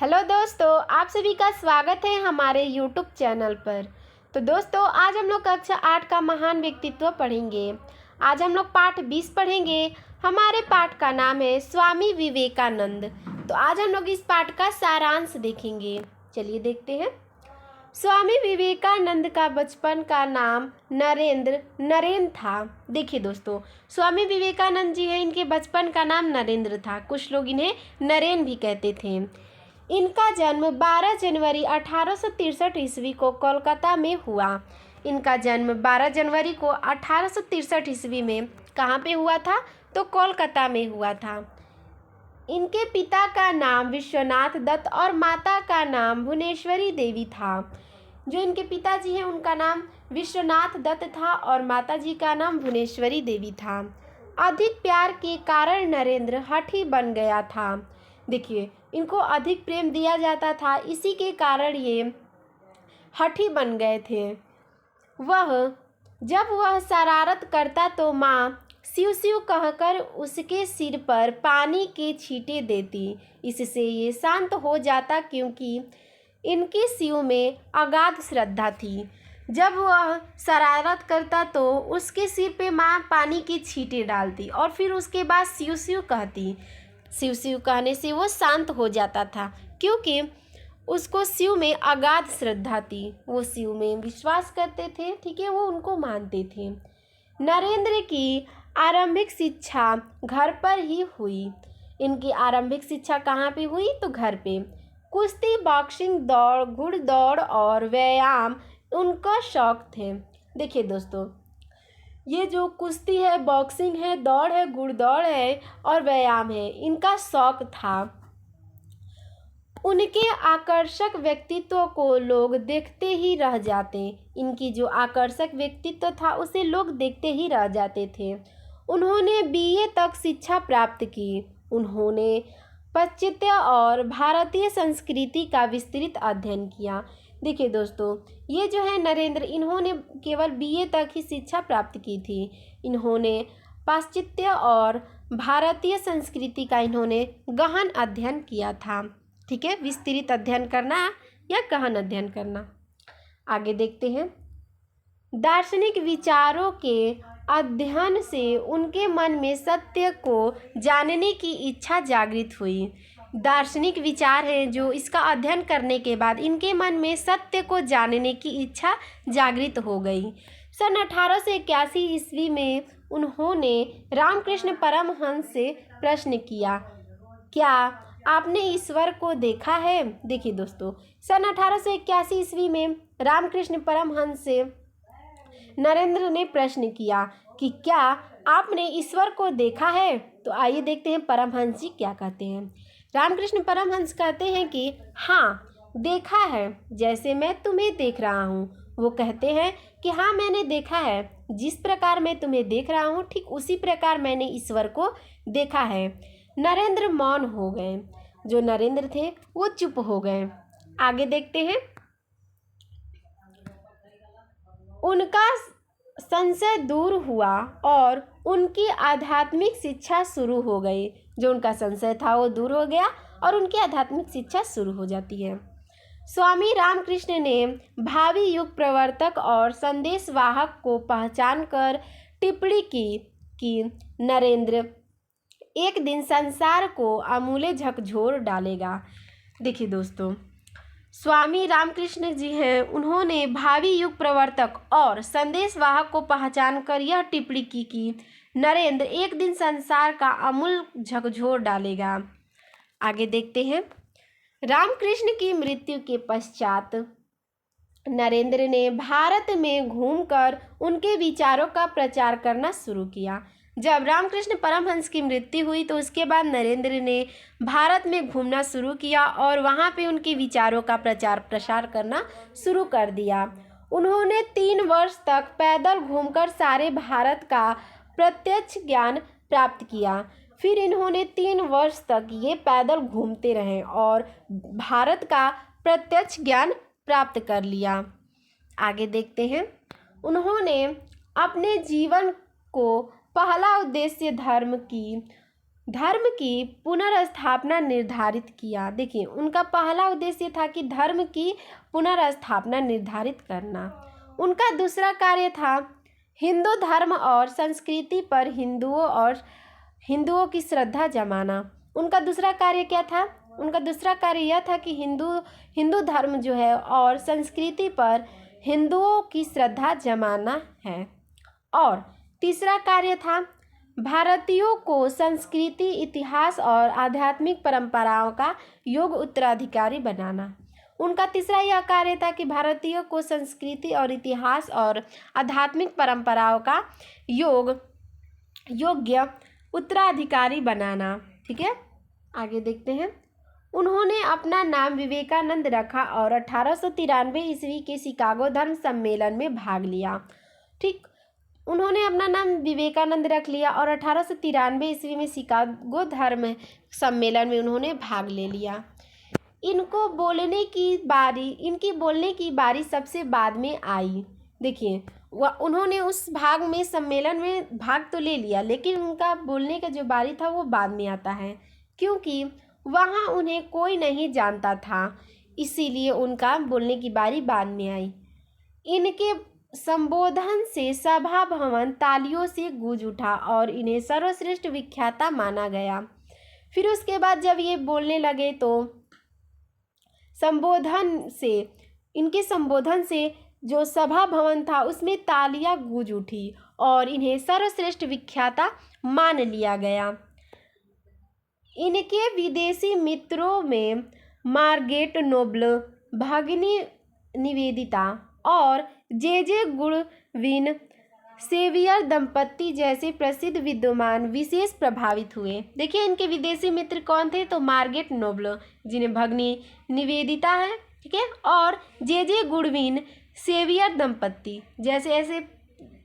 Hello दोस्तों, आप सभी का स्वागत है हमारे यूट्यूब चैनल पर। तो दोस्तों, आज हम लोग कक्षा 8 का महान व्यक्तित्व पढ़ेंगे। आज हम लोग पाठ 20 पढ़ेंगे। हमारे पाठ का नाम है स्वामी विवेकानंद। तो आज हम लोग इस पाठ का सारांश देखेंगे। चलिए देखते हैं। स्वामी विवेकानंद का बचपन का नाम नरेंद्र था। देखिए दोस्तों, स्वामी विवेकानंद जी हैं, इनके बचपन का नाम नरेंद्र था। कुछ लोग इन्हें नरेन भी कहते थे। इनका जन्म 12 जनवरी 1863 ईस्वी को कोलकाता में हुआ। इनका जन्म 12 जनवरी को 1863 ईस्वी में कहाँ पे हुआ था? तो कोलकाता में हुआ था। इनके पिता का नाम विश्वनाथ दत्त और माता का नाम भुवनेश्वरी देवी था। जो इनके पिताजी हैं उनका नाम विश्वनाथ दत्त था और माताजी का नाम भुवनेश्वरी देवी था। अधिक प्यार के कारण नरेंद्र हठी बन गया था। देखिए, इनको अधिक प्रेम दिया जाता था, इसी के कारण ये हठी बन गए थे। जब वह शरारत करता तो माँ सिउ सिउ कहकर उसके सिर पर पानी के छींटे देती। इससे ये शांत हो जाता, क्योंकि इनकी सिउ में अगाध श्रद्धा थी। जब वह शरारत करता तो उसके सिर पे माँ पानी की छींटे डालती और फिर उसके बाद सिउ सिउ कहती। सिउ सिउ कहने से वो शांत हो जाता था, क्योंकि उसको शिव में अगाध श्रद्धा थी। वो शिव में विश्वास करते थे, ठीक है, वो उनको मानते थे। नरेंद्र की आरंभिक शिक्षा घर पर ही हुई। इनकी आरंभिक शिक्षा कहाँ पे हुई? तो घर पे। कुश्ती, बॉक्सिंग, दौड़, घुड़दौड़ और व्यायाम उनका शौक थे। देखिए दोस्तों, ये जो कुश्ती है, बॉक्सिंग है, दौड़ है, घुड़दौड़ है और व्यायाम है, इनका शौक था। उनके आकर्षक व्यक्तित्व को लोग देखते ही रह जाते। इनकी जो आकर्षक व्यक्तित्व था उसे लोग देखते ही रह जाते थे। उन्होंने बीए तक शिक्षा प्राप्त की। उन्होंने पाश्चात्य और भारतीय संस्कृति का विस्तृत अध्ययन किया। देखिए दोस्तों, ये जो है नरेंद्र, इन्होंने केवल बीए तक ही शिक्षा प्राप्त की थी। इन्होंने पाश्चात्य और भारतीय संस्कृति का इन्होंने गहन अध्ययन किया था। ठीक है, विस्तृत अध्ययन करना या गहन अध्ययन करना। आगे देखते हैं। दार्शनिक विचारों के अध्ययन से उनके मन में सत्य को जानने की इच्छा जागृत हुई। दार्शनिक विचार है जो, इसका अध्ययन करने के बाद इनके मन में सत्य को जानने की इच्छा जागृत हो गई। सन 1881 ईस्वी में उन्होंने रामकृष्ण परमहंस से प्रश्न किया, क्या आपने ईश्वर को देखा है? देखिए दोस्तों, सन 1881 ईस्वी में रामकृष्ण परमहंस से नरेंद्र ने प्रश्न किया कि क्या आपने ईश्वर को देखा है? तो आइए देखते हैं परमहंस जी क्या कहते हैं। रामकृष्ण परमहंस कहते हैं कि हाँ, देखा है, जैसे मैं तुम्हें देख रहा हूँ। वो कहते हैं कि हाँ, मैंने देखा है, जिस प्रकार मैं तुम्हें देख रहा हूँ ठीक उसी प्रकार मैंने ईश्वर को देखा है। नरेंद्र मौन हो गए। जो नरेंद्र थे वो चुप हो गए। आगे देखते हैं। उनका संशय दूर हुआ और उनकी आध्यात्मिक शिक्षा शुरू हो गई। जो उनका संशय था वो दूर हो गया और उनकी आध्यात्मिक शिक्षा शुरू हो जाती है। स्वामी रामकृष्ण ने भावी युग प्रवर्तक और संदेशवाहक को पहचान कर टिप्पणी की कि नरेंद्र एक दिन संसार को आमूले झकझोर डालेगा। देखिए दोस्तों, स्वामी रामकृष्ण जी हैं, उन्होंने भावी युग प्रवर्तक और संदेशवाहक को पहचान कर यह टिप्पणी की कि नरेंद्र एक दिन संसार का आमूल झकझोर डालेगा। आगे देखते हैं। रामकृष्ण की मृत्यु के पश्चात नरेंद्र ने भारत में घूमकर उनके विचारों का प्रचार करना शुरू किया। जब रामकृष्ण परमहंस की मृत्यु हुई तो उसके बाद नरेंद्र ने भारत में घूमना शुरू किया और वहाँ पे उनके विचारों का प्रचार प्रसार करना शुरू कर दिया। उन्होंने 3 वर्ष तक पैदल घूमकर सारे भारत का प्रत्यक्ष ज्ञान प्राप्त किया। फिर इन्होंने 3 वर्ष तक ये पैदल घूमते रहे और भारत का प्रत्यक्ष ज्ञान प्राप्त कर लिया। आगे देखते हैं। उन्होंने अपने जीवन को पहला उद्देश्य धर्म की धर्म की पुनर्स्थापना निर्धारित किया। देखिए, उनका पहला उद्देश्य था कि धर्म की पुनर्स्थापना निर्धारित करना। उनका दूसरा कार्य था हिंदू धर्म और संस्कृति पर हिंदुओं की श्रद्धा जमाना। उनका दूसरा कार्य क्या था? उनका दूसरा कार्य यह था कि हिंदू धर्म जो है और संस्कृति पर हिंदुओं की श्रद्धा जमाना है। और तीसरा कार्य था भारतीयों को संस्कृति, इतिहास और आध्यात्मिक परंपराओं का योग्य उत्तराधिकारी बनाना। उनका तीसरा यह कार्य था कि भारतीयों को संस्कृति और इतिहास और आध्यात्मिक परंपराओं का योग्य उत्तराधिकारी बनाना। ठीक है, आगे देखते हैं। उन्होंने अपना नाम विवेकानंद रखा और 1893 ईस्वी के शिकागो धर्म सम्मेलन में भाग लिया। ठीक, उन्होंने अपना नाम विवेकानंद रख लिया और 1893 ईस्वी में शिकागो धर्म सम्मेलन में उन्होंने भाग ले लिया। इनकी बोलने की बारी सबसे बाद में आई। देखिए, उन्होंने उस सम्मेलन में भाग तो ले लिया, लेकिन उनका बोलने का जो बारी था वो बाद में आता है, क्योंकि वहाँ उन्हें कोई नहीं जानता था, इसीलिए उनका बोलने की बारी बाद में आई। इनके संबोधन से सभा भवन तालियों से गूंज उठा और इन्हें सर्वश्रेष्ठ विख्याता माना गया। फिर उसके बाद जब ये बोलने लगे तो इनके संबोधन से जो सभा भवन था उसमें तालियां गूंज उठी और इन्हें सर्वश्रेष्ठ विख्याता मान लिया गया। इनके विदेशी मित्रों में मार्गरेट नोबल, भगिनी निवेदिता और जे गुडविन सेवियर दंपत्ति जैसे प्रसिद्ध विद्वान विशेष प्रभावित हुए। देखिए, इनके विदेशी मित्र कौन थे? तो मार्गरेट नोबल, जिन्हें भगिनी निवेदिता है, ठीक है, और जे गुडविन सेवियर दंपत्ति जैसे ऐसे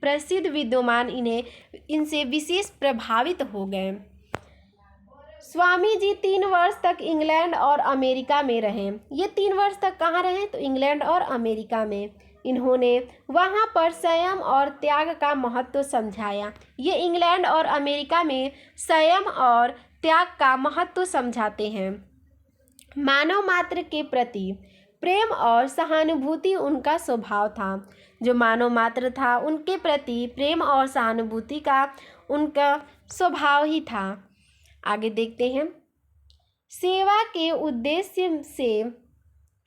प्रसिद्ध विद्वान इनसे विशेष प्रभावित हो गए। स्वामी जी 3 वर्ष तक इंग्लैंड और अमेरिका में रहे। ये 3 वर्ष तक कहाँ रहे? तो इंग्लैंड और अमेरिका में। इन्होंने वहाँ पर संयम और त्याग का महत्व समझाया। ये इंग्लैंड और अमेरिका में संयम और त्याग का महत्व समझाते हैं। मानव मात्र के प्रति प्रेम और सहानुभूति उनका स्वभाव था। जो मानव मात्र था उनके प्रति प्रेम और सहानुभूति का उनका स्वभाव ही था। आगे देखते हैं। सेवा के उद्देश्य से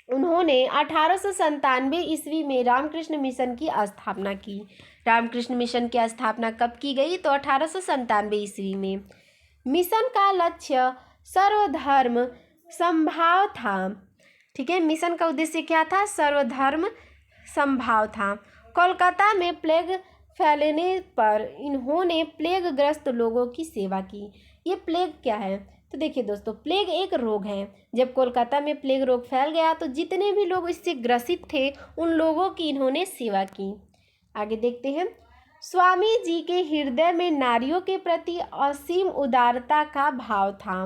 उन्होंने 1897 ईस्वी में रामकृष्ण मिशन की स्थापना की। रामकृष्ण मिशन की स्थापना कब की गई? तो 1897 ईस्वी में। मिशन का लक्ष्य सर्वधर्म समभाव था। ठीक है, मिशन का उद्देश्य क्या था? सर्वधर्म समभाव था। कोलकाता में प्लेग फैलने पर इन्होंने प्लेग ग्रस्त लोगों की सेवा की। ये प्लेग क्या है? तो देखिए दोस्तों, प्लेग एक रोग है। जब कोलकाता में प्लेग रोग फैल गया तो जितने भी लोग इससे ग्रसित थे उन लोगों की इन्होंने सेवा की। आगे देखते हैं। स्वामी जी के हृदय में नारियों के प्रति असीम उदारता का भाव था।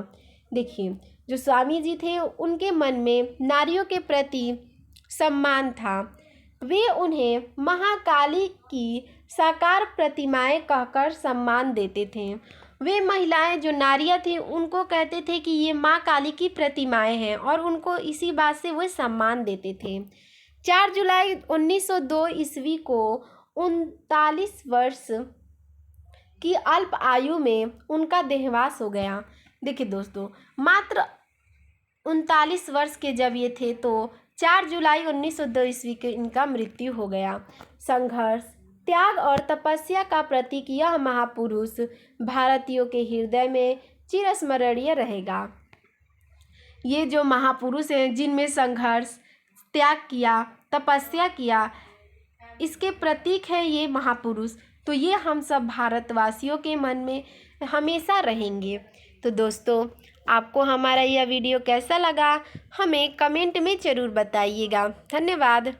देखिए, जो स्वामी जी थे उनके मन में नारियों के प्रति सम्मान था। वे उन्हें महाकाली की साकार प्रतिमाएं कहकर सम्मान देते थे। वे महिलाएं जो नारियां थी उनको कहते थे कि ये माँ काली की प्रतिमाएं हैं और उनको इसी बात से वे सम्मान देते थे। 4 जुलाई 1902 ईस्वी को 39 वर्ष की अल्प आयु में उनका देहांत हो गया। देखिए दोस्तों, मात्र 39 वर्ष के जब ये थे तो 4 जुलाई 1902 ईस्वी के इनका मृत्यु हो गया। संघर्ष, त्याग और तपस्या का प्रतीक यह महापुरुष भारतीयों के हृदय में चिरस्मरणीय रहेगा। ये जो महापुरुष हैं जिनमें संघर्ष, त्याग किया, तपस्या किया, इसके प्रतीक है ये महापुरुष। तो ये हम सब भारतवासियों के मन में हमेशा रहेंगे। तो दोस्तों, आपको हमारा यह वीडियो कैसा लगा हमें कमेंट में ज़रूर बताइएगा। धन्यवाद।